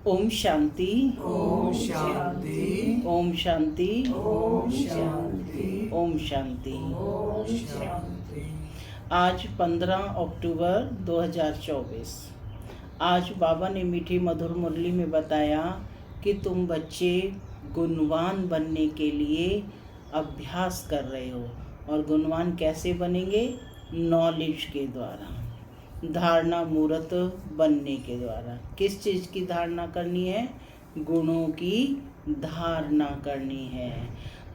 ओम शांति, ओम शांति, ओम शांति, ओम शांति, ओम शांति। ओम शांति। आज 15 अक्टूबर 2024। आज बाबा ने मीठी मधुर मुरली में बताया कि तुम बच्चे गुणवान बनने के लिए अभ्यास कर रहे हो। और गुणवान कैसे बनेंगे? नॉलेज के द्वारा, धारणा मूर्त बनने के द्वारा। किस चीज़ की धारणा करनी है? गुणों की धारणा करनी है।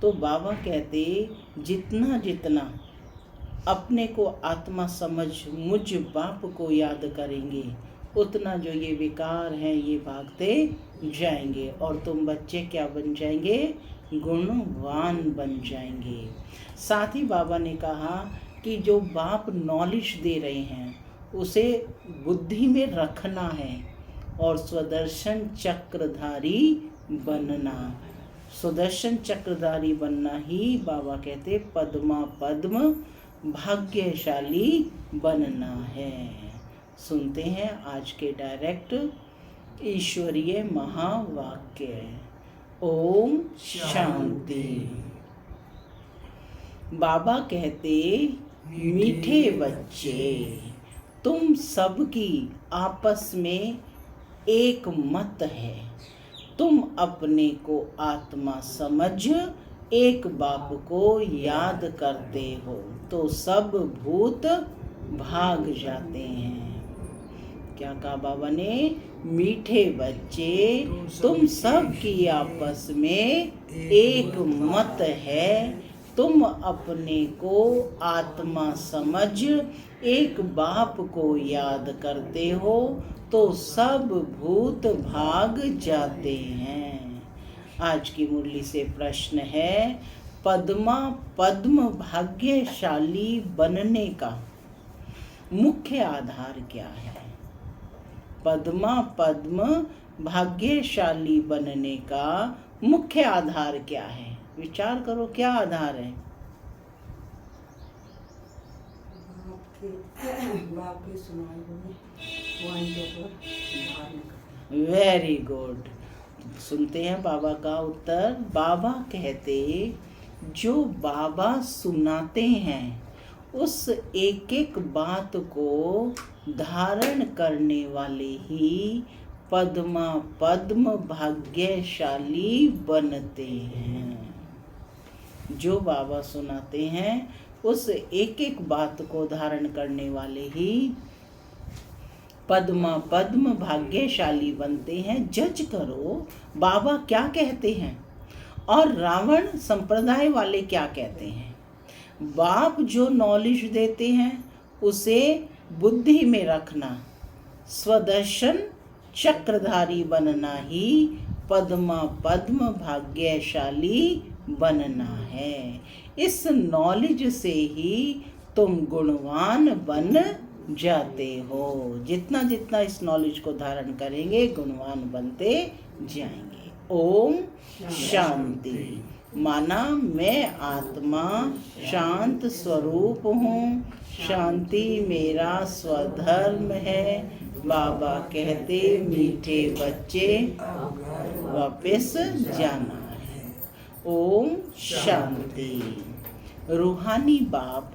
तो बाबा कहते जितना जितना अपने को आत्मा समझ मुझ बाप को याद करेंगे, उतना जो ये विकार हैं ये भागते जाएंगे और तुम बच्चे क्या बन जाएंगे? गुणवान बन जाएंगे। साथ ही बाबा ने कहा कि जो बाप नॉलेज दे रहे हैं उसे बुद्धि में रखना है और स्वदर्शन चक्रधारी बनना। सुदर्शन चक्रधारी बनना ही बाबा कहते पद्मा पद्म भाग्यशाली बनना है। सुनते हैं आज के डायरेक्ट ईश्वरीय महावाक्य। ओम शांति। बाबा कहते मीठे बच्चे, तुम सबकी आपस में एक मत है। तुम अपने को आत्मा समझ एक बाप को याद करते हो तो सब भूत भाग जाते हैं। क्या कहा बाबा ने? मीठे बच्चे, तुम सब की आपस में एक मत है। तुम अपने को आत्मा समझ एक बाप को याद करते हो तो सब भूत भाग जाते हैं। आज की मुरली से प्रश्न है, पद्मा पद्म भाग्यशाली बनने का मुख्य आधार क्या है? पद्मा पद्म भाग्यशाली बनने का मुख्य आधार क्या है? विचार करो, क्या आधार है? Very good. सुनते हैं बाबा का उत्तर। बाबा कहते जो बाबा सुनाते हैं उस एक एक बात को धारण करने वाले ही पद्मा पद्म भाग्यशाली बनते हैं। जो बाबा सुनाते हैं उस एक एक बात को धारण करने वाले ही पद्मा पद्म भाग्यशाली बनते हैं। जज करो बाबा क्या कहते हैं और रावण संप्रदाय वाले क्या कहते हैं। बाप जो नॉलेज देते हैं उसे बुद्धि में रखना, स्वदर्शन चक्रधारी बनना ही पद्मा पद्म भाग्यशाली बनना है। इस नॉलेज से ही तुम गुणवान बन जाते हो। जितना जितना इस नॉलेज को धारण करेंगे गुणवान बनते जाएंगे। ओम शांति। माना मैं आत्मा शांत स्वरूप हूँ, शांति मेरा स्वधर्म है। बाबा कहते मीठे बच्चे वापस जाना है। ओम शांति। रूहानी बाप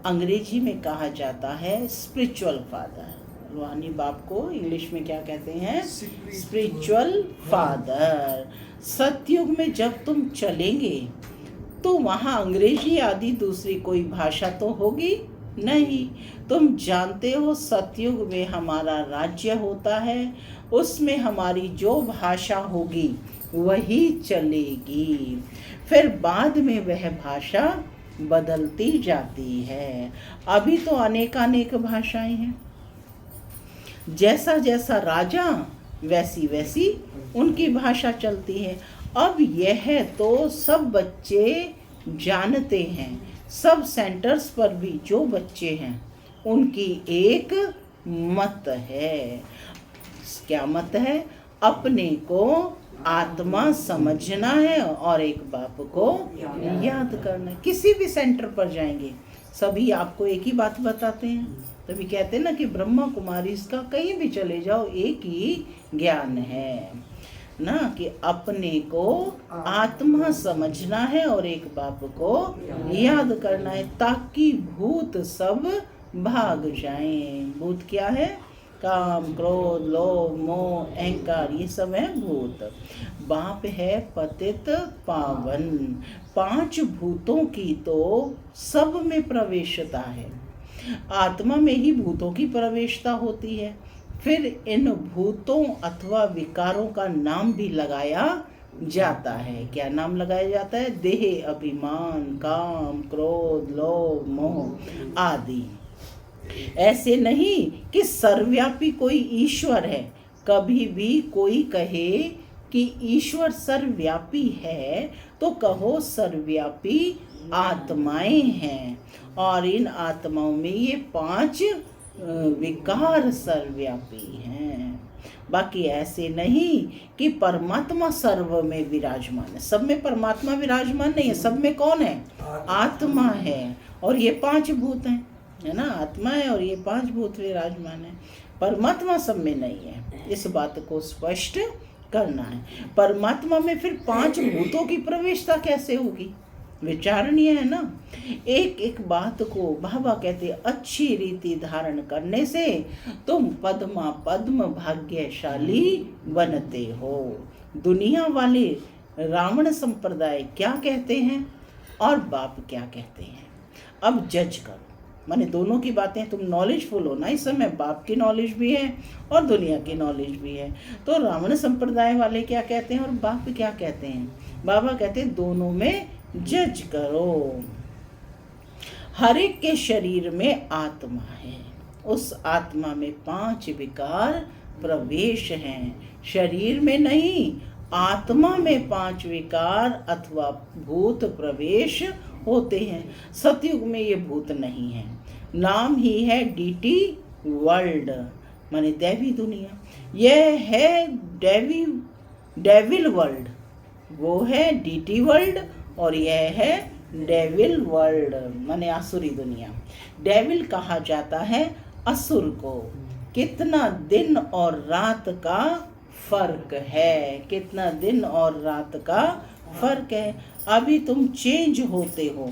अंग्रेजी में कहा जाता है स्पिरिचुअल फादर। रूहानी बाप को इंग्लिश में क्या कहते हैं? Spiritual father. सतयुग में जब तुम चलेंगे तो वहाँ अंग्रेजी आदि दूसरी कोई भाषा तो होगी नहीं। तुम जानते हो सतयुग में हमारा राज्य होता है, उसमें हमारी जो भाषा होगी वही चलेगी। फिर बाद में वह भाषा बदलती जाती है। अभी तो अनेकानेक भाषाएं हैं। जैसा जैसा राजा वैसी वैसी उनकी भाषा चलती है। अब यह तो सब बच्चे जानते हैं। सब सेंटर्स पर भी जो बच्चे हैं उनकी एक मत है। क्या मत है? अपने को आत्मा समझना है और एक बाप को याद करना है। किसी भी सेंटर पर जाएंगे सभी आपको एक ही बात बताते हैं। तभी कहते हैं ना कि ब्रह्मा कुमारी इसका कहीं भी चले जाओ एक ही ज्ञान है ना, कि अपने को आत्मा समझना है और एक बाप को याद करना है, ताकि भूत सब भाग जाएं। भूत क्या है? काम, क्रोध, लोभ, मोह, अहंकार, ये सब है भूत। बाप है पतित पावन। 5 भूतों की तो सब में प्रवेशता है। आत्मा में ही भूतों की प्रवेशता होती है। फिर इन भूतों अथवा विकारों का नाम भी लगाया जाता है। क्या नाम लगाया जाता है? देह, अभिमान, काम, क्रोध, लोभ, मोह आदि। ऐसे नहीं कि सर्वव्यापी कोई ईश्वर है। कभी भी कोई कहे कि ईश्वर सर्वव्यापी है तो कहो सर्वव्यापी आत्माएं हैं, और इन आत्माओं में ये 5 विकार सर्वव्यापी हैं। बाकी ऐसे नहीं कि परमात्मा सर्व में विराजमान है। सब में परमात्मा विराजमान नहीं है। सब में कौन है? आत्मा है, और ये 5 भूत हैं, है ना। आत्मा है और ये 5 भूत विराजमान है। परमात्मा सब में नहीं है। इस बात को स्पष्ट करना है। परमात्मा में फिर 5 भूतों की प्रवेशता कैसे होगी? विचारणीय है ना। एक एक बात को बाबा कहते अच्छी रीति धारण करने से तुम पद्मा पद्म भाग्यशाली बनते हो। दुनिया वाले रावण संप्रदाय क्या कहते हैं और बाप क्या कहते हैं, अब जज करो। माने दोनों की बातें, तुम नॉलेजफुल हो ना इस समय। बाप की नॉलेज भी है और दुनिया की नॉलेज भी है। तो रावण संप्रदाय वाले क्या कहते हैं और बाप क्या कहते हैं? बाबा कहते हैं दोनों में जज करो। हर एक के शरीर में आत्मा है। उस आत्मा में 5 विकार प्रवेश हैं। शरीर में नहीं, आत्मा में 5 विकार अथवा भूत प्रवेश होते हैं। सतयुग में ये भूत नहीं है। नाम ही है डीटी वर्ल्ड, माने दैवी दुनिया। यह है डेविल वर्ल्ड, वो है डीटी वर्ल्ड, और यह है डेविल वर्ल्ड, माने आसुरी दुनिया। डेविल कहा जाता है असुर को। कितना दिन और रात का फर्क है, कितना दिन और रात का फर्क है। अभी तुम चेंज होते हो,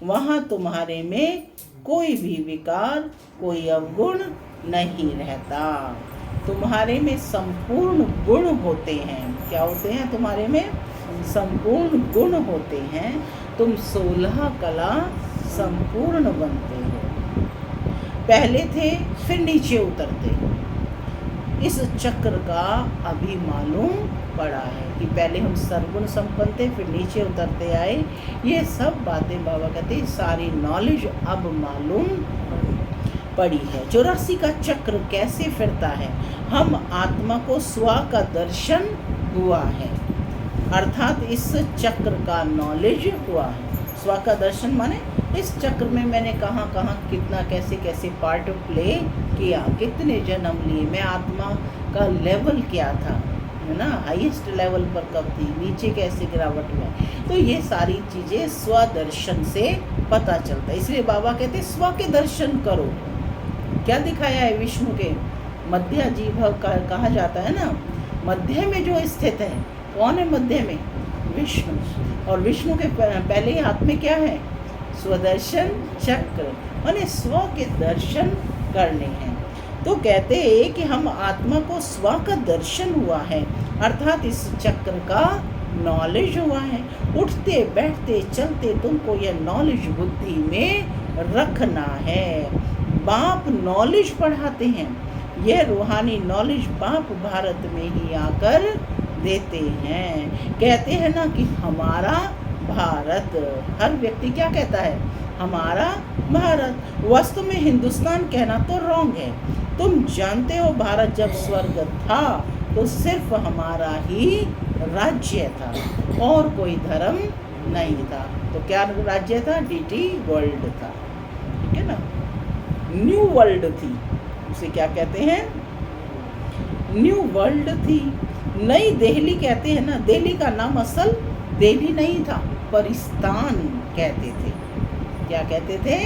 वहाँ तुम्हारे में कोई भी विकार, कोई अवगुण नहीं रहता। तुम्हारे में संपूर्ण गुण होते हैं। क्या होते हैं तुम्हारे में? संपूर्ण गुण होते हैं। तुम 16 कला संपूर्ण बनते हो। पहले थे फिर नीचे उतरते। इस चक्र का अभी मालूम पड़ा है कि पहले हम सर्वगुण संपन्न थे, फिर नीचे उतरते आए। ये सब बातें बाबा कहते हैं सारी नॉलेज अब मालूम पड़ी है। 84 का चक्र कैसे फिरता है? हम आत्मा को स्व का दर्शन हुआ है, अर्थात इस चक्र का नॉलेज हुआ है। स्व का दर्शन माने इस चक्र में मैंने कहाँ कहाँ कितना कैसे कैसे पार्ट प्ले किया, कितने जन्म लिए, मैं आत्मा का लेवल क्या था, है ना, हाईएस्ट लेवल पर कब थी, नीचे कैसे गिरावट में। तो ये सारी चीज़ें स्वदर्शन से पता चलता है। इसलिए बाबा कहते स्व के दर्शन करो। क्या दिखाया है? विष्णु के मध्य जीभ कहा जाता है ना। मध्य में जो स्थित है, कौन है मध्य में? विष्णु। और विष्णु के पहले हाथ में क्या है? स्वदर्शन चक्र, माने स्व के दर्शन करने हैं। तो कहते हैं कि हम आत्मा को स्व का दर्शन हुआ है, अर्थात इस चक्र का नॉलेज हुआ है। उठते बैठते चलते तुमको यह नॉलेज बुद्धि में रखना है। बाप नॉलेज पढ़ाते हैं। यह रूहानी नॉलेज बाप भारत में ही आकर देते हैं। कहते हैं ना कि हमारा भारत, हर व्यक्ति क्या कहता है? हमारा भारत। वास्तव में हिंदुस्तान कहना तो रॉन्ग है। तुम जानते हो भारत जब स्वर्ग था तो सिर्फ हमारा ही राज्य था और कोई धर्म नहीं था। तो क्या राज्य था? डीटी वर्ल्ड था, ठीक है ना। न्यू वर्ल्ड थी, उसे क्या कहते हैं? न्यू वर्ल्ड थी। नई दिल्ली कहते हैं ना। दिल्ली का नाम असल दिल्ली नहीं था, परिस्तान कहते थे। क्या कहते थे?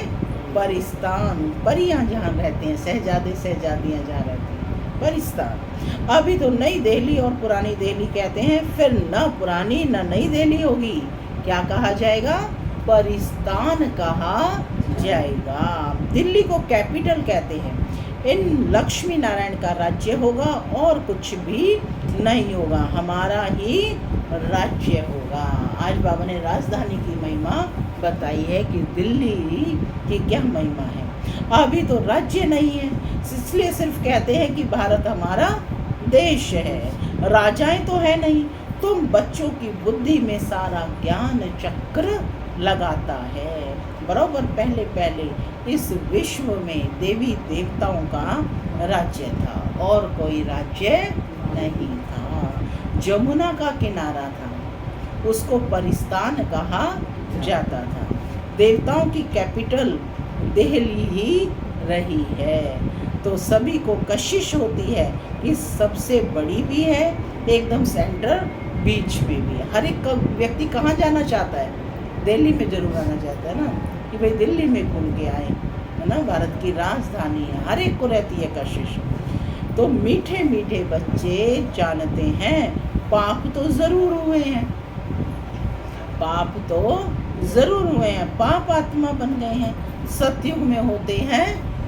परिस्तान, परियां जहाँ रहते हैं, शहजादे शहजादियाँ जहाँ रहती हैं, परिस्तान। अभी तो नई दिल्ली और पुरानी दिल्ली कहते हैं, फिर न पुरानी न नई दिल्ली होगी, क्या कहा जाएगा? परिस्तान कहा जाएगा। दिल्ली को कैपिटल कहते हैं। इन लक्ष्मी नारायण का राज्य होगा और कुछ भी नहीं होगा, हमारा ही राज्य होगा। आज बाबा ने राजधानी की महिमा बताई है कि दिल्ली की क्या महिमा है। अभी तो राज्य नहीं है, इसलिए सिर्फ कहते हैं कि भारत हमारा देश है, राजाएं तो है नहीं। तुम बच्चों की बुद्धि में सारा ज्ञान चक्र लगाता है। बराबर पहले पहले इस विश्व में देवी देवताओं का राज्य था और कोई राज्य नहीं था। जमुना का किनारा था, उसको परिस्तान कहा जाता था। देवताओं की कैपिटल दिल्ली ही रही है। तो सभी को कशिश होती है कि सबसे बड़ी भी है, एकदम सेंटर बीच में भी है। हर एक व्यक्ति कहाँ जाना चाहता है? दिल्ली में जरूर आना चाहता है ना, कि भाई दिल्ली में घूम के आए, है ना, भारत की राजधानी है, हर एक को रहती है कशिश। तो मीठे मीठे बच्चे जानते हैं पाप तो ज़रूर हुए हैं, पाप तो ज़रूर हुए हैं, पाप आत्मा बन गए हैं। सतयुग में होते हैं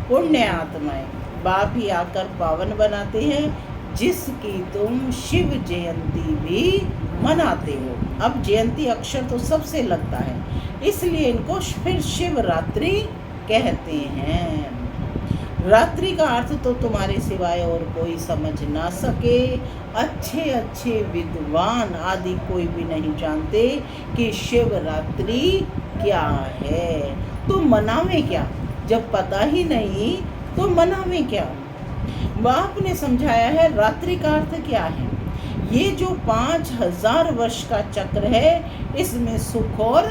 पुण्य आत्माएं, बाप ही आकर पावन बनाते हैं, जिसकी तुम शिव जयंती भी मनाते हो। अब जयंती अक्षर तो सबसे लगता है, इसलिए इनको फिर शिवरात्रि कहते हैं। रात्रि का अर्थ तो तुम्हारे सिवाय और कोई समझ ना सके। अच्छे अच्छे विद्वान आदि कोई भी नहीं जानते कि शिवरात्रि क्या है। तो मनावे क्या? जब पता ही नहीं तो मनावे क्या? बाप ने समझाया है रात्रि का अर्थ क्या है। ये जो 5000 वर्ष का चक्र है, इसमें सुख और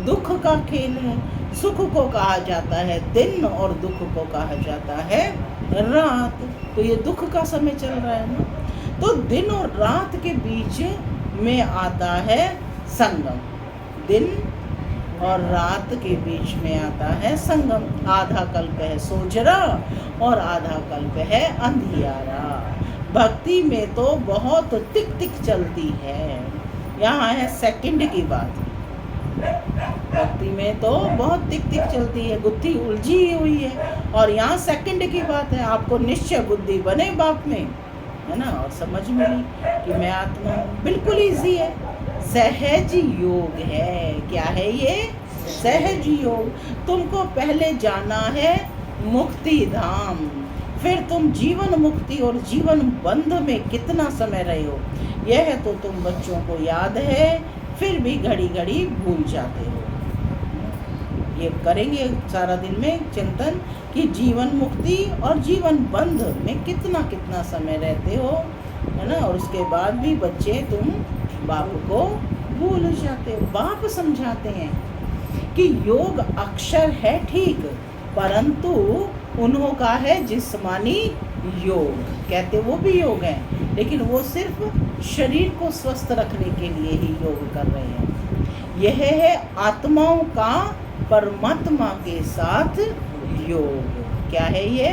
दुख का खेल है। सुख को कहा जाता है दिन और दुख को कहा जाता है रात। तो ये दुख का समय चल रहा है ना, तो दिन और रात के बीच में आता है संगम। दिन और रात के बीच में आता है संगम। आधा कल्प है सोजरा और आधा कल्प है अंधियारा। भक्ति में तो बहुत तिक तिक चलती है। यहाँ है सेकंड की बात। भक्ति में तो बहुत तिक तिक चलती है, गुत्थी उलझी हुई है, और यहाँ सेकंड की बात है। आपको निश्चय बुद्धि बने बाप में, है ना, और समझ मिली कि मैं आत्मा हूँ। बिल्कुल ईजी है, सहज योग है। क्या है ये? सहज योग। तुमको पहले जाना है मुक्ति धाम, फिर तुम जीवन मुक्ति और जीवन बंध में कितना समय रहे हो, यह तो तुम बच्चों को याद है, फिर भी घड़ी घड़ी भूल जाते हो। ये करेंगे सारा दिन में चिंतन कि जीवन मुक्ति और जीवन बंध में कितना कितना समय रहते हो, है ना, और उसके बाद भी बच्चे तुम बाप को भूल जाते हो। बाप समझाते हैं कि योग अक्षर है ठीक, परंतु उन्हों का है जिस्मानी योग, कहते वो भी योग है, लेकिन वो सिर्फ शरीर को स्वस्थ रखने के लिए ही योग कर रहे हैं। यह है आत्माओं का परमात्मा के साथ योग। क्या है ये?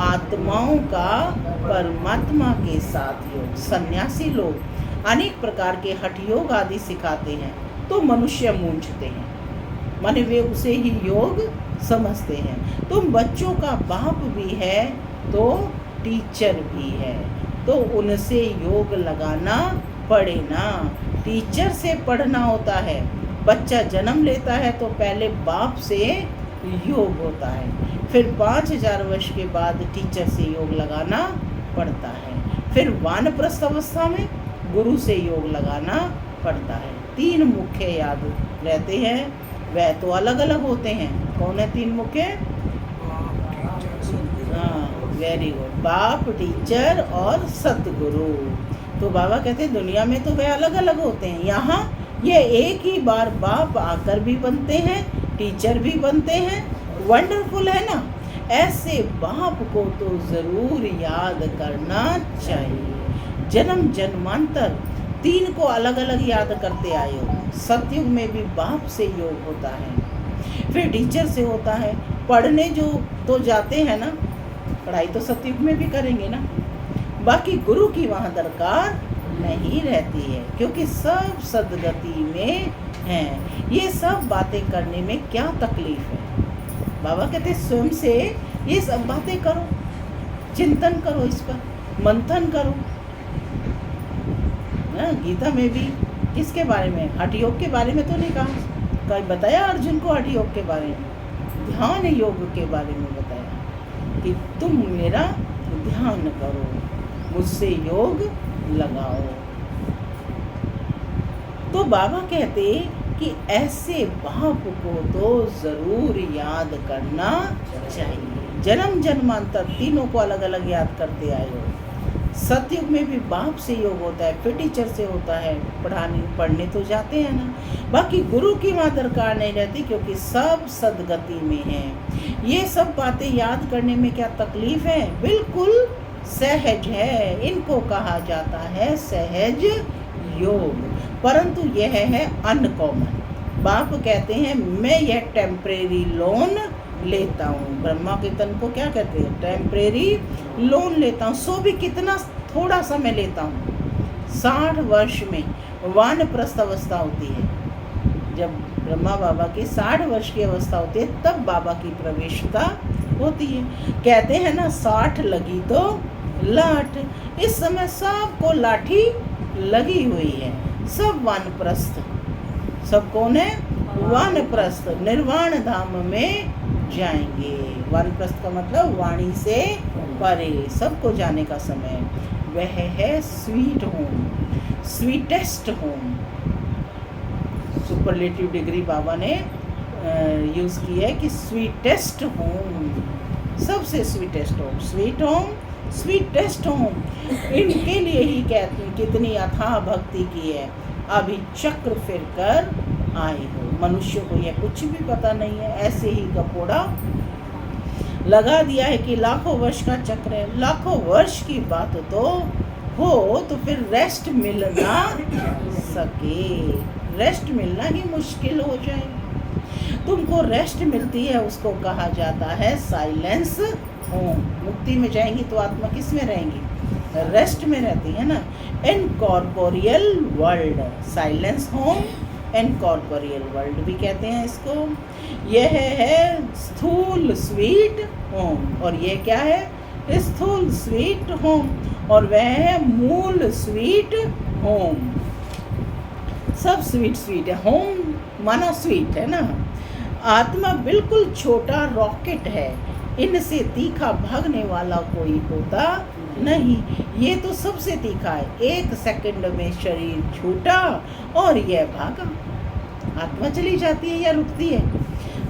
आत्माओं का परमात्मा के साथ योग। सन्यासी लोग अनेक प्रकार के हठ योग आदि सिखाते हैं, तो मनुष्य मूंझते हैं, माने वे उसे ही योग समझते हैं। तुम बच्चों का बाप भी है तो टीचर भी है, तो उनसे योग लगाना पड़े ना। टीचर से पढ़ना होता है। बच्चा जन्म लेता है तो पहले बाप से योग होता है, फिर 5000 वर्ष के बाद टीचर से योग लगाना पड़ता है, फिर वानप्रस्थ अवस्था में गुरु से योग लगाना पड़ता है। 3 मुख्य याद रहते हैं, वह तो अलग अलग होते हैं। कौन है 3 मुख्य? हाँ, वेरी गुड। बाप, टीचर और सतगुरु। तो बाबा कहते हैं दुनिया में तो वह अलग अलग होते हैं, यहाँ ये एक ही बार बाप आकर भी बनते हैं, टीचर भी बनते हैं। वंडरफुल है ना। ऐसे बाप को तो ज़रूर याद करना चाहिए। जन्म जन्मांतर 3 को अलग अलग याद करते आए हो। सतयुग में भी बाप से योग होता है, फिर टीचर से होता है, पढ़ने जो तो जाते हैं ना, पढ़ाई तो सतयुग में भी करेंगे ना, बाकी गुरु की वहाँ दरकार नहीं रहती है, क्योंकि सब सदगति में हैं। ये सब बातें करने में क्या तकलीफ है? बाबा कहते स्वयं से ये सब बातें करो, चिंतन करो, इस पर मंथन करो। गीता में भी किसके बारे में? हठ योग के बारे में तो नहीं कहा, कहीं बताया अर्जुन को हठ योग के बारे में, ध्यान योग के बारे में बताया कि तुम मेरा ध्यान करो, मुझसे योग लगाओ। तो बाबा कहते कि ऐसे बाप को तो जरूर याद करना चाहिए। जन्म जन्मांतर तीनों को अलग अलग याद करते आए हो। सतयुग में भी बाप से योग होता है, फिर टीचर से होता है, पढ़ने तो जाते हैं ना, बाकी गुरु की वहाँ दरकार नहीं रहती, क्योंकि सब सदगति में हैं। ये सब बातें याद करने में क्या तकलीफ है? बिल्कुल सहज है। इनको कहा जाता है सहज योग, परंतु यह है अनकॉमन। बाप कहते हैं मैं यह टेम्परेरी लोन लेता हूँ। ब्रह्मा के तन को क्या कहते हैं? टेम्परेरी लोन लेता हूँ। सो भी कितना थोड़ा समय लेता हूँ। 60 वर्ष में वानप्रस्थ अवस्था होती है। जब ब्रह्मा बाबा की 60 वर्ष की अवस्था होती है, तब बाबा की प्रवेशता होती है। कहते हैं ना 60 लगी तो लाठ। इस समय सबको लाठी लगी हुई है, सब वानप्रस्थ। सब कौन है? वानप्रस्थ निर्वाण धाम में जाएंगे। वानप्रस्थ का मतलब वाणी से परे, सबको जाने का समय। वह है sweet home, sweetest home. Superlative degree बाबा ने यूज़ की है कि स्वीटेस्ट होम, सबसे sweetest home, sweet home, sweetest home. इनके लिए ही कहते हैं कितनी अथाह भक्ति की है। अभी चक्र फिर कर आए हो। मनुष्य को यह कुछ भी पता नहीं है, ऐसे ही कपोड़ा लगा दिया है कि लाखों वर्ष का चक्र है। लाखों वर्ष की बात तो हो तो फिर रेस्ट मिल ना सके, रेस्ट मिलना ही मुश्किल हो जाए। तुमको रेस्ट मिलती है, उसको कहा जाता है साइलेंस होम। मुक्ति में जाएंगी तो आत्मा किस में रहेंगी? रेस्ट में रहती है ना। Incorporeal world, silence home, incorporeal world भी कहते हैं इसको। यह है स्थूल स्वीट होम, और ये क्या है? स्थूल स्वीट होम, और वह है मूल स्वीट होम। सब स्वीट स्वीट है, होम माना स्वीट है ना। आत्मा बिल्कुल छोटा रॉकेट है, इनसे तीखा भागने वाला कोई होता नहीं। ये तो सबसे तीखा है। 1 सेकंड में शरीर छूटा और यह भागा। आत्मा चली जाती है या रुकती है?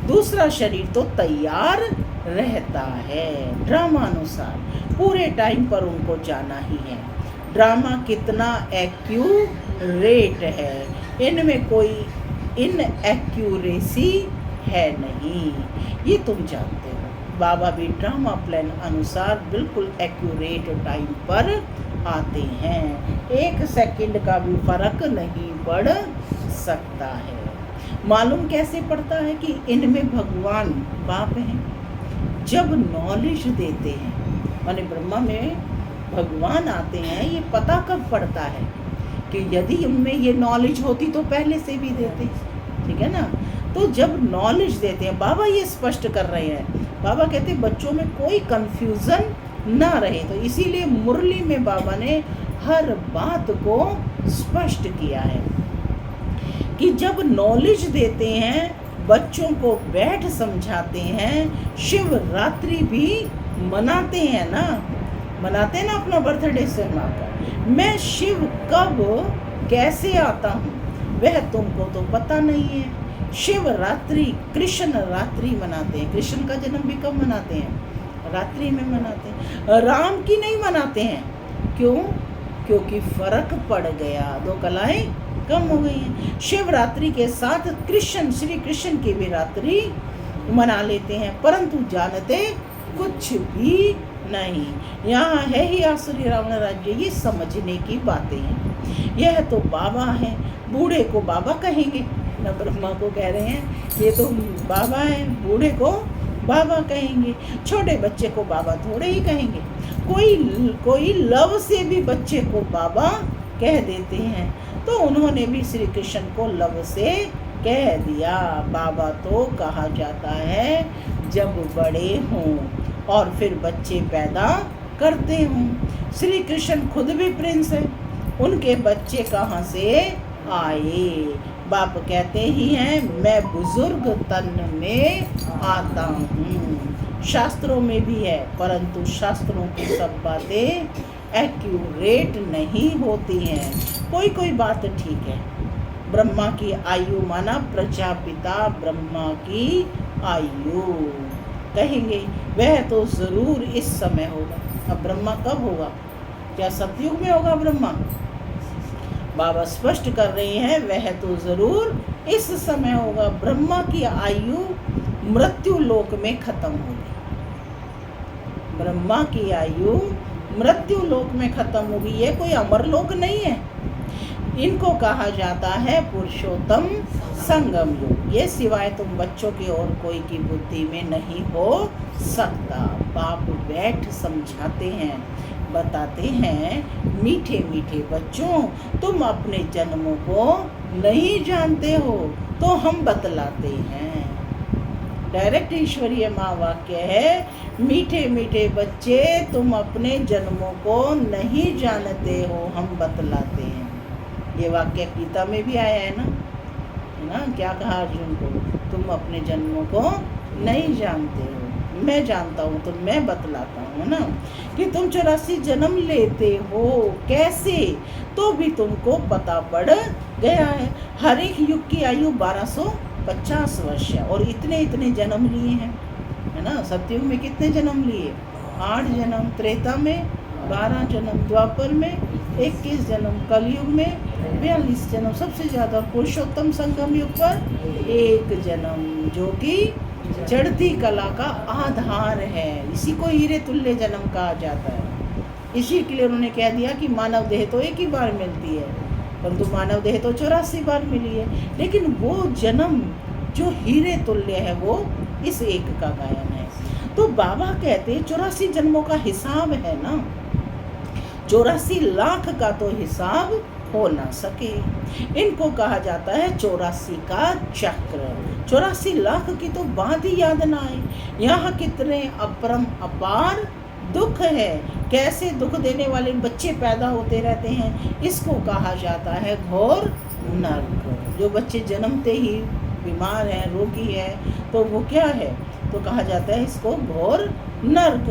दूसरा शरीर तो तैयार रहता है ड्रामा अनुसार। पूरे टाइम पर उनको जाना ही है। ड्रामा कितना एक्यूरेट है, इनमें कोई इनएक्यूरेसी है नहीं, ये तुम जानते हो। बाबा भी ड्रामा प्लान अनुसार बिल्कुल एक्यूरेट टाइम पर आते हैं। 1 सेकंड का भी फर्क नहीं पड़ सकता है। मालूम कैसे पड़ता है कि इनमें भगवान बाप हैं? जब नॉलेज देते हैं, माने ब्रह्मा में भगवान आते हैं, ये पता कब पड़ता है कि यदि उनमें ये नॉलेज होती तो पहले से भी देते, ठीक है ना। तो जब नॉलेज देते हैं, बाबा ये स्पष्ट कर रहे हैं। बाबा कहते हैं बच्चों में कोई कंफ्यूजन ना रहे, तो इसीलिए मुरली में बाबा ने हर बात को स्पष्ट किया है कि जब नॉलेज देते हैं, बच्चों को बैठ समझाते हैं, शिवरात्रि भी मनाते हैं ना, मनाते हैं ना अपना बर्थडे से मनाकर। मैं शिव कब कैसे आता हूँ वह तुमको तो पता नहीं है। शिवरात्रि कृष्ण रात्रि मनाते हैं। कृष्ण का जन्म भी कब मनाते हैं? रात्रि में मनाते हैं। राम की नहीं मनाते हैं। क्यों? क्योंकि फर्क पड़ गया, 2 कलाएं कम हो गई हैं। शिवरात्रि के साथ कृष्ण, श्री कृष्ण की भी रात्रि मना लेते हैं, परंतु जानते कुछ भी नहीं। यहाँ है ही आसुरी रावण राज्य। ये समझने की बातें हैं। यह तो बाबा हैं, बूढ़े को बाबा कहेंगे न। ब्रह्मा को कह रहे हैं ये तो बाबा हैं, बूढ़े को बाबा कहेंगे, छोटे बच्चे को बाबा थोड़े ही कहेंगे। कोई लव से भी बच्चे को बाबा कह देते हैं, तो उन्होंने भी श्री कृष्ण को लव से कह दिया। बाबा तो कहा जाता है जब बड़े हों और फिर बच्चे पैदा करते हों। श्री कृष्ण खुद भी प्रिंस है, उनके बच्चे कहाँ से आए? बाप कहते ही हैं, मैं बुजुर्ग तन में आता हूँ। शास्त्रों में भी है, परंतु शास्त्रों की सब बातें एक्यूरेट नहीं होती हैं। कोई बात ठीक है। ब्रह्मा की आयु माना प्रजापिता ब्रह्मा की आयु, कहेंगे वह तो ज़रूर इस समय होगा। अब ब्रह्मा कब होगा? क्या सतयुग में होगा ब्रह्मा? बाबा स्पष्ट कर रहे हैं, वह तो ज़रूर इस समय होगा। ब्रह्मा की आयु मृत्यु लोक में खत्म होगी। ब्रह्मा की आयु मृत्यु लोक में खत्म होगी। ये कोई अमर लोक नहीं है। इनको कहा जाता है पुरुषोत्तम संगम युग। ये सिवाय तुम बच्चों के और कोई की बुद्धि में नहीं हो सकता। बाप बैठ समझाते हैं, बताते हैं, मीठे मीठे बच्चों, तुम अपने जन्मों को नहीं जानते हो तो हम बतलाते हैं। डायरेक्ट ईश्वरीय माँ वाक्य है, मीठे मीठे बच्चे तुम अपने जन्मों को नहीं जानते हो, हम बतलाते हैं। ये वाक्य गीता में भी आया है ना, क्या कहा अर्जुन को? तुम अपने जन्मों को नहीं जानते हो, मैं जानता हूँ तो मैं बतलाता हूँ ना, कि तुम 84 जन्म लेते हो कैसे, तो भी तुमको पता पड़ गया है। हर एक युग की आयु 1250 वर्ष है और इतने इतने जन्म लिए हैं, है ना। सतयुग में कितने जन्म लिए? 8 जन्म, त्रेता में 12 जन्म, द्वापर में 21 जन्म, कलयुग में 42 जन्म, सबसे ज़्यादा पुरुषोत्तम संगम युग पर 1 जन्म, जो कि चढ़ती कला का आधार है। इसी को हीरे तुल्य जन्म कहा जाता है। इसी के लिए उन्होंने कह दिया कि मानव देह तो एक ही बार मिलती है, परंतु मानव देह तो 84 बार मिली है। लेकिन वो जन्म जो हीरे तुल्य है वो इस एक का गायन है। तो बाबा कहते 84 जन्मों का हिसाब है ना, 84 लाख का तो हिसाब हो ना सके। इनको कहा जाता है 84 का चक्र। 84 लाख की तो बात ही याद ना आए। यहाँ कितने अपरम अपार दुख है, कैसे दुख देने वाले बच्चे पैदा होते रहते हैं। इसको कहा जाता है घोर नर्क। जो बच्चे जन्मते ही बीमार हैं, रोगी है, तो वो क्या है? तो कहा जाता है इसको घोर नर्क।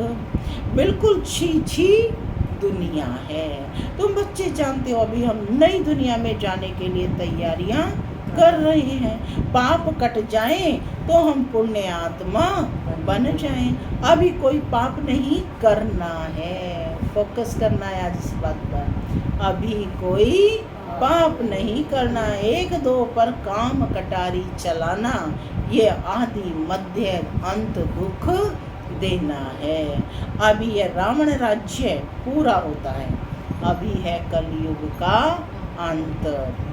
बिल्कुल छी छी दुनिया है। तुम बच्चे जानते हो अभी हम नई दुनिया में जाने के लिए तैयारियां कर रहे हैं। पाप कट जाएं तो हम पुण्य आत्मा बन जाएं। अभी कोई पाप नहीं करना है, फोकस करना है आज इस बात पर। अभी कोई पाप नहीं करना, 1-2 पर काम कटारी चलाना, ये आदि मध्य अंत दुख देना है। अभी ये रावण राज्य पूरा होता है, अभी है कलयुग का अंत।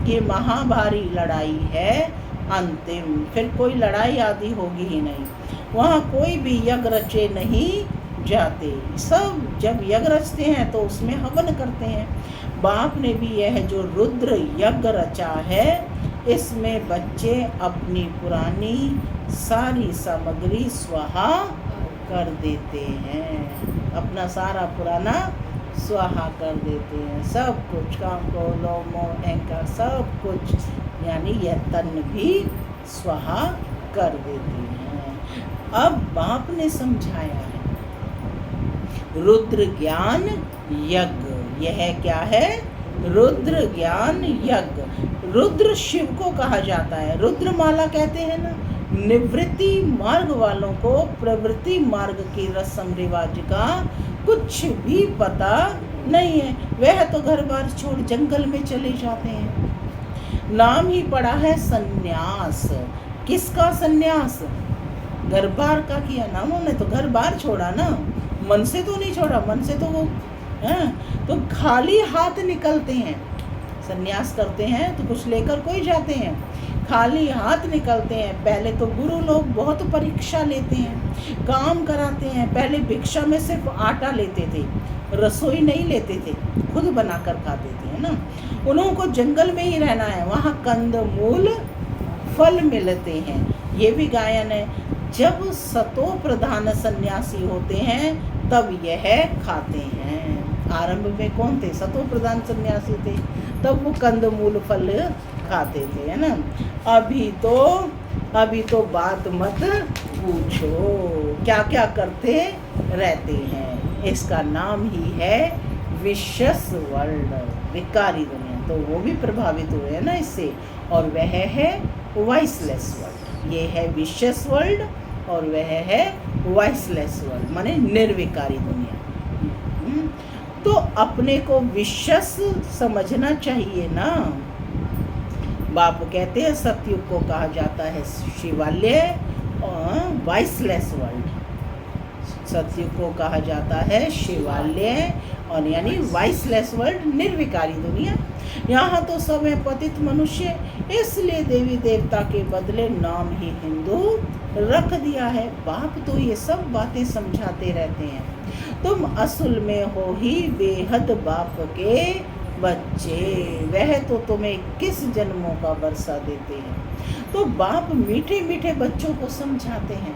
ये महाभारी लड़ाई है अंतिम, फिर कोई लड़ाई आदि होगी ही नहीं। वहाँ कोई भी यज्ञ रचे नहीं जाते। सब जब यज्ञ रचते हैं तो उसमें हवन करते हैं। बाप ने भी यह जो रुद्र यज्ञ रचा है, इसमें बच्चे अपनी पुरानी सारी सामग्री स्वाहा कर देते हैं। अपना सारा पुराना स्वाहा कर देते हैं, सब कुछ, काम को लोभ मोह अहंकार सब कुछ, यानी यह तन भी स्वाहा कर देते हैं। अब बाप ने समझाया है रुद्र ज्ञान यज्ञ। यह क्या है? रुद्र ज्ञान यज्ञ। रुद्र शिव को कहा जाता है। रुद्र माला कहते हैं ना, निवृत्ति मार्ग वालों को प्रवृत्ति मार्ग की रस्म रिवाज का कुछ भी पता नहीं है। वह तो घर बार छोड़ जंगल में चले जाते हैं। नाम ही पड़ा है सन्यास। किसका सन्यास? घर बार का किया ना उन्होंने, तो घर बार छोड़ा ना, मन से तो नहीं छोड़ा। मन से तो वो तो खाली हाथ निकलते हैं। सन्यास करते हैं तो कुछ लेकर कोई जाते हैं, खाली हाथ निकलते हैं। पहले तो गुरु लोग बहुत परीक्षा लेते हैं, काम कराते हैं। पहले भिक्षा में सिर्फ आटा लेते थे, रसोई नहीं लेते थे, खुद बनाकर खाते थे, है ना। उन्हों को जंगल में ही रहना है, वहाँ कंद मूल फल मिलते हैं। ये भी गायन है। जब सतो प्रधान सन्यासी होते हैं तब यह खाते हैं। आरंभ में कौन थे? सतो प्रधान सन्यासी थे, तब वो कंद मूल फल खाते थे, है ना। अभी तो बात मत पूछो, क्या क्या करते रहते हैं। इसका नाम ही है विशस वर्ल्ड, विकारी दुनिया। तो वो भी प्रभावित हुए हैं ना इससे, और वह है वॉइसलेस वर्ल्ड। ये है विशस वर्ल्ड और वह है वॉइसलेस वर्ल्ड, माने निर्विकारी दुनिया। तो अपने को विशस समझना चाहिए ना। बाप कहते हैं सतयुग को कहा जाता है शिवालय और वॉइसलेस वर्ल्ड। सतयुग को कहा जाता है शिवालय और यानी वॉइसलेस वर्ल्ड, निर्विकारी दुनिया। यहाँ तो सब है पतित मनुष्य, इसलिए देवी देवता के बदले नाम ही हिंदू रख दिया है। बाप तो ये सब बातें समझाते रहते हैं। तुम असल में हो ही बेहद बाप के बच्चे, वह तो तुम्हें किस जन्मों का वर्षा देते हैं। तो बाप मीठे मीठे बच्चों को समझाते हैं,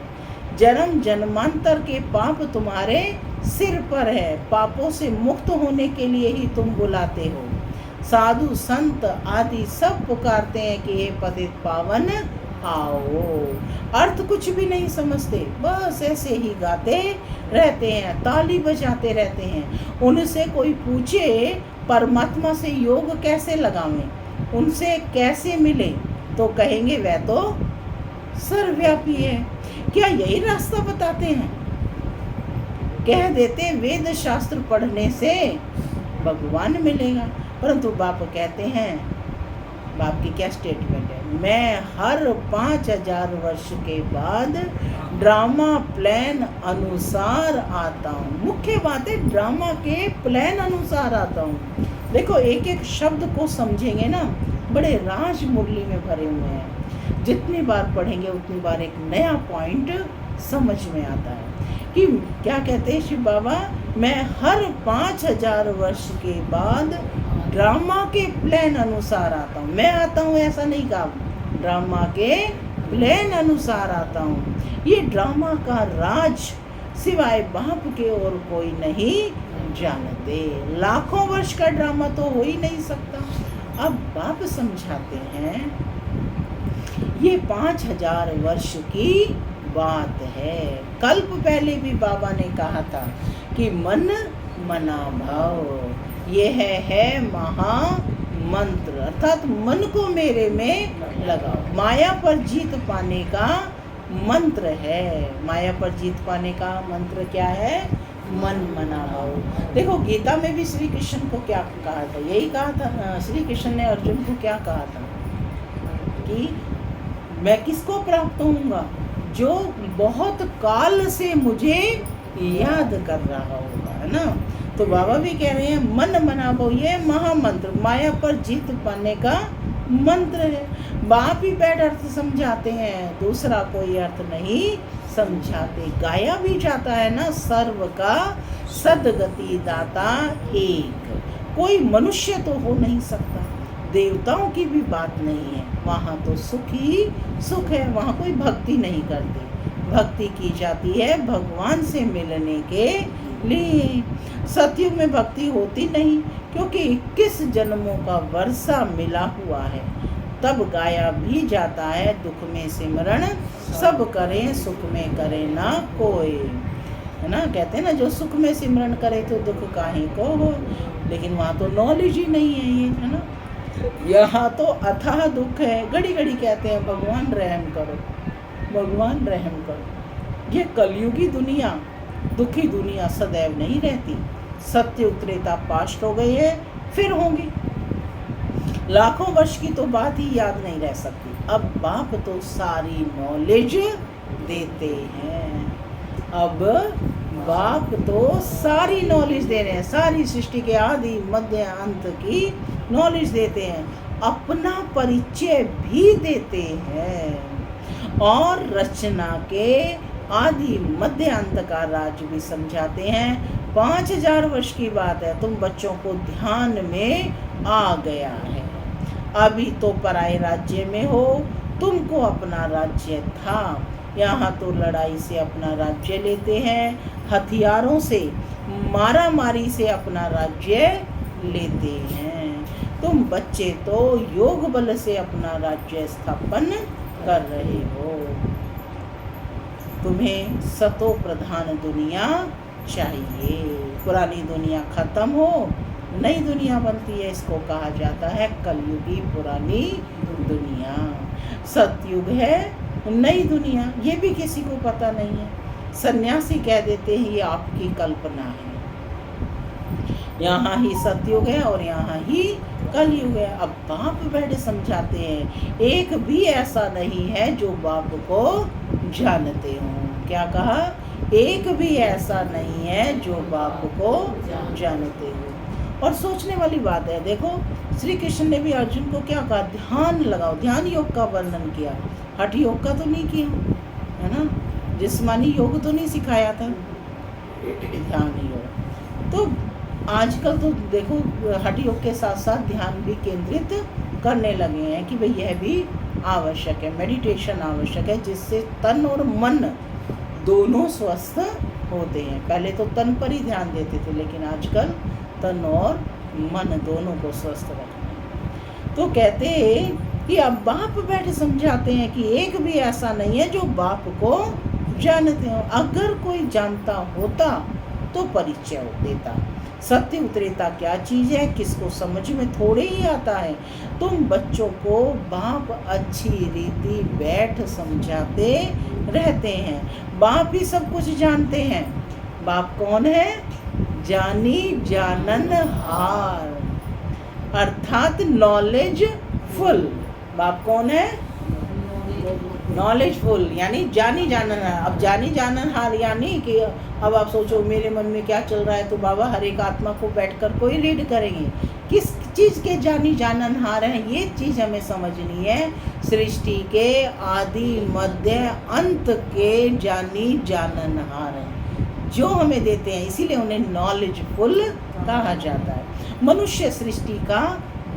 जन्म जन्मांतर के पाप तुम्हारे सिर पर है। पापों से मुक्त होने के लिए ही तुम बुलाते हो। साधु संत आदि सब पुकारते हैं कि हे पतित पावन आओ। अर्थ कुछ भी नहीं समझते, बस ऐसे ही गाते रहते हैं, ताली बजाते रहते हैं। उनसे कोई पूछे परमात्मा से योग कैसे लगावें, उनसे कैसे मिले, तो कहेंगे वह तो सर्वव्यापी है। क्या यही रास्ता बताते हैं? कह देते वेद शास्त्र पढ़ने से भगवान मिलेगा, परंतु बाप कहते हैं, बाप की क्या स्टेटमेंट है, मैं हर 5000 वर्ष के बाद ड्रामा प्लान अनुसार आता हूँ। मुख्य बात है ड्रामा के प्लान अनुसार आता हूँ। देखो एक एक शब्द को समझेंगे ना, बड़े राज मुरली में भरे हुए हैं। जितनी बार पढ़ेंगे उतनी बार एक नया पॉइंट समझ में आता है कि क्या कहते हैं शिव बाबा, मैं हर 5000 वर्ष के बाद ड्रामा के प्लान अनुसार आता हूँ। मैं आता हूँ ऐसा नहीं कहा, ड्रामा के प्लान अनुसार आता हूँ। ये ड्रामा का राज सिवाय बाप के और कोई नहीं जानते। लाखों वर्ष का ड्रामा तो हो ही नहीं सकता। अब बाप समझाते हैं ये 5000 वर्ष की बात है। कल्प पहले भी बाबा ने कहा था कि मन मना भाव, ये है महामंत्र, अर्थात मन को मेरे में लगाओ। माया पर जीत पाने का मंत्र है। माया पर जीत पाने का मंत्र क्या है? मन मना भाव। देखो गीता में भी श्री कृष्ण को क्या कहा था? यही कहा था, श्री कृष्ण ने अर्जुन को क्या कहा था कि मैं किसको प्राप्त होऊंगा? जो बहुत काल से मुझे याद कर रहा होगा, है ना। तो बाबा भी कह रहे हैं मन मना भाव, ये महामंत्र, माया पर जीत पाने का मंत्र है। बाप ही बैठ अर्थ समझाते हैं, दूसरा कोई अर्थ नहीं समझाते। गाया भी जाता है ना, सर्व का सदगति दाता एक। कोई मनुष्य तो हो नहीं सकता, देवताओं की भी बात नहीं है, वहाँ तो सुख ही सुख है, वहाँ कोई भक्ति नहीं करते। भक्ति की जाती है भगवान से मिलने के लिए। सतयुग में भक्ति होती नहीं, क्योंकि 21 जन्मों का वर्षा मिला हुआ है। तब गाया भी जाता है दुख में सिमरण सब करें, सुख में करे ना कोई, है ना। कहते हैं ना जो सुख में सिमरण करे तो दुख काहे को हो। लेकिन वहाँ तो नॉलेज ही नहीं है ये, है ना। यहाँ तो अथाह दुख है। घड़ी घड़ी कहते हैं भगवान रहम करो, भगवान रहम करो। ये कलयुगी दुनिया, दुखी दुनिया सदैव नहीं रहती। सत्य त्रेता पास्ट हो गई है, फिर होंगी। लाखों वर्ष की तो बात ही याद नहीं रह सकती। अब बाप तो सारी नॉलेज देते हैं। अब बाप तो सारी नॉलेज दे रहे हैं, सारी सृष्टि के आदि मध्य अंत की नॉलेज देते हैं, अपना परिचय भी देते हैं और रचना के आदि मध्य अंत का राज भी समझाते हैं। 5000 वर्ष की बात है, तुम बच्चों को ध्यान में आ गया है। अभी तो पराये राज्य में हो, तुमको अपना राज्य था। यहाँ तो लड़ाई से अपना राज्य लेते हैं, हथियारों से मारा मारी से अपना राज्य लेते हैं। तुम बच्चे तो योग बल से अपना राज्य स्थापन कर रहे हो। तुम्हें सतो प्रधान दुनिया चाहिए। पुरानी दुनिया खत्म हो, नई दुनिया बनती है, इसको कहा जाता है कलयुगी पुरानी दुनिया। सतयुग है नई दुनिया, ये भी किसी को पता नहीं है। सन्यासी कह देते हैं ये आपकी कल्पना है। यहाँ ही सतयुग है और यहाँ ही कलयुग है। अब बाप बैठे समझाते हैं, एक भी ऐसा नहीं है जो बाप को जानते हो। क्या कहा? एक भी ऐसा नहीं है जो बाप को जानते हो। और सोचने वाली बात है, देखो श्री कृष्ण ने भी अर्जुन को क्या कहा? ध्यान लगाओ। ध्यान योग का वर्णन किया, हठ योग का तो नहीं किया, है ना? जिस्मानी योग तो नहीं सिखाया था, ध्यान योग। तो आजकल तो देखो हठ योग के साथ साथ ध्यान भी केंद्रित करने लगे हैं कि भाई यह भी आवश्यक है, मेडिटेशन आवश्यक है, जिससे तन और मन दोनों स्वस्थ होते हैं। पहले तो तन पर ही ध्यान देते थे, लेकिन आजकल तन और मन दोनों को स्वस्थ रखना। तो कहते कि अब बाप बैठे समझाते हैं कि एक भी ऐसा नहीं है जो बाप को जानते हो। अगर कोई जानता होता तो परिचय देता। सत्य उत्तरेता क्या चीज़ है, किसको समझ में थोड़े ही आता है। तुम बच्चों को बाप अच्छी रीति बैठ समझाते रहते हैं। बाप ही सब कुछ जानते हैं। बाप कौन है? जानी जानन हार, अर्थात नॉलेज फुल। बाप कौन है? नॉलेजफुल, यानी जानी जानन हार। अब जानी जानन हार यानी कि अब आप सोचो मेरे मन में क्या चल रहा है, तो बाबा हर एक आत्मा को बैठकर कोई रीड करेंगे। किस चीज़ के जानी जानन हार हैं, ये चीज़ हमें समझनी है। सृष्टि के आदि मध्य अंत के जानी जानन हार हैं, जो हमें देते हैं, इसीलिए उन्हें नॉलेजफुल कहा जाता है। मनुष्य सृष्टि का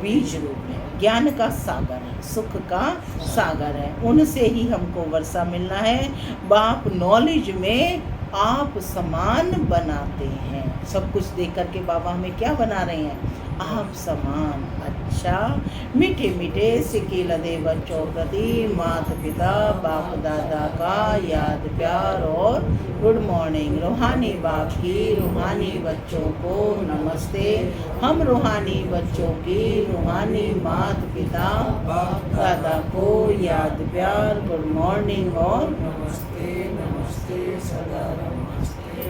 बीज रूप है, ज्ञान का सागर है, सुख का सागर है, उनसे ही हमको वर्षा मिलना है। बाप नॉलेज में आप समान बनाते हैं। सब कुछ देख करके बाबा हमें क्या बना रहे हैं? आप समान। अच्छा, मीठे मीठे सिक्के लदे बच्चों प्रति माता पिता बाप दादा का याद प्यार और गुड मॉर्निंग। रूहानी बाप की रूहानी बच्चों को नमस्ते। हम रूहानी बच्चों की रूहानी माता पिता दादा को याद प्यार गुड मॉर्निंग और नमस्ते नमस्ते सदा नमस्ते।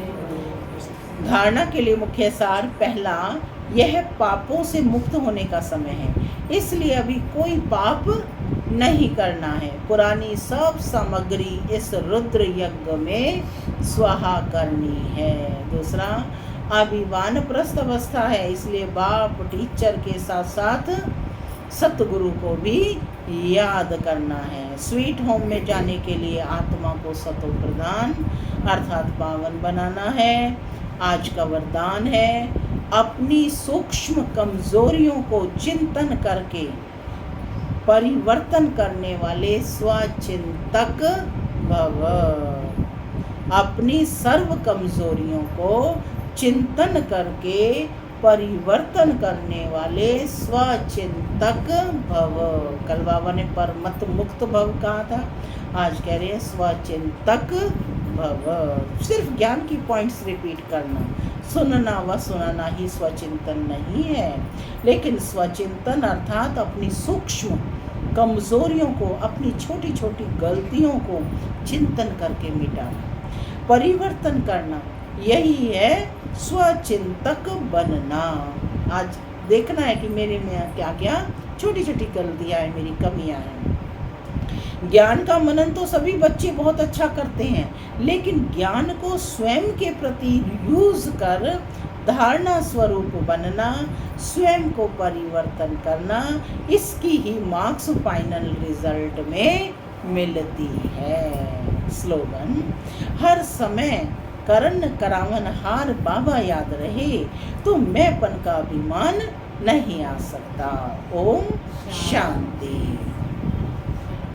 धारणा के लिए मुख्य सार। पहला, यह पापों से मुक्त होने का समय है, इसलिए अभी कोई पाप नहीं करना है। पुरानी सब सामग्री इस रुद्र यज्ञ में स्वाहा करनी है। दूसरा, अभी वानप्रस्थ अवस्था है, इसलिए बाप टीचर के साथ साथ सतगुरु को भी याद करना है। स्वीट होम में जाने के लिए आत्मा को सतो प्रदान अर्थात पावन बनाना है। आज का वरदान है, अपनी सूक्ष्म कमजोरियों को चिंतन करके परिवर्तन करने वाले स्वचिंतक भव। अपनी सर्व कमजोरियों को चिंतन करके परिवर्तन करने वाले स्वचिंतक भव। कल बाबा ने परमत मुक्त भव कहा था, आज कह रहे हैं स्वचिंतक भव। सिर्फ ज्ञान की पॉइंट्स रिपीट करना, सुनना व सुनाना ही स्वचिंतन नहीं है, लेकिन स्वचिंतन अर्थात अपनी सूक्ष्म कमजोरियों को, अपनी छोटी छोटी गलतियों को चिंतन करके मिटाना, परिवर्तन करना, यही है स्वचिंतक बनना। आज देखना है कि मेरे में क्या क्या छोटी छोटी गलतियाँ हैं, मेरी कमियाँ हैं। ज्ञान का मनन तो सभी बच्चे बहुत अच्छा करते हैं, लेकिन ज्ञान को स्वयं के प्रति यूज कर धारणा स्वरूप बनना, स्वयं को परिवर्तन करना, इसकी ही मार्क्स फाइनल रिजल्ट में मिलती है। स्लोगन, हर समय करण करावन हार बाबा याद रहे तो मैंपन का अभिमान नहीं आ सकता। ओम शांति।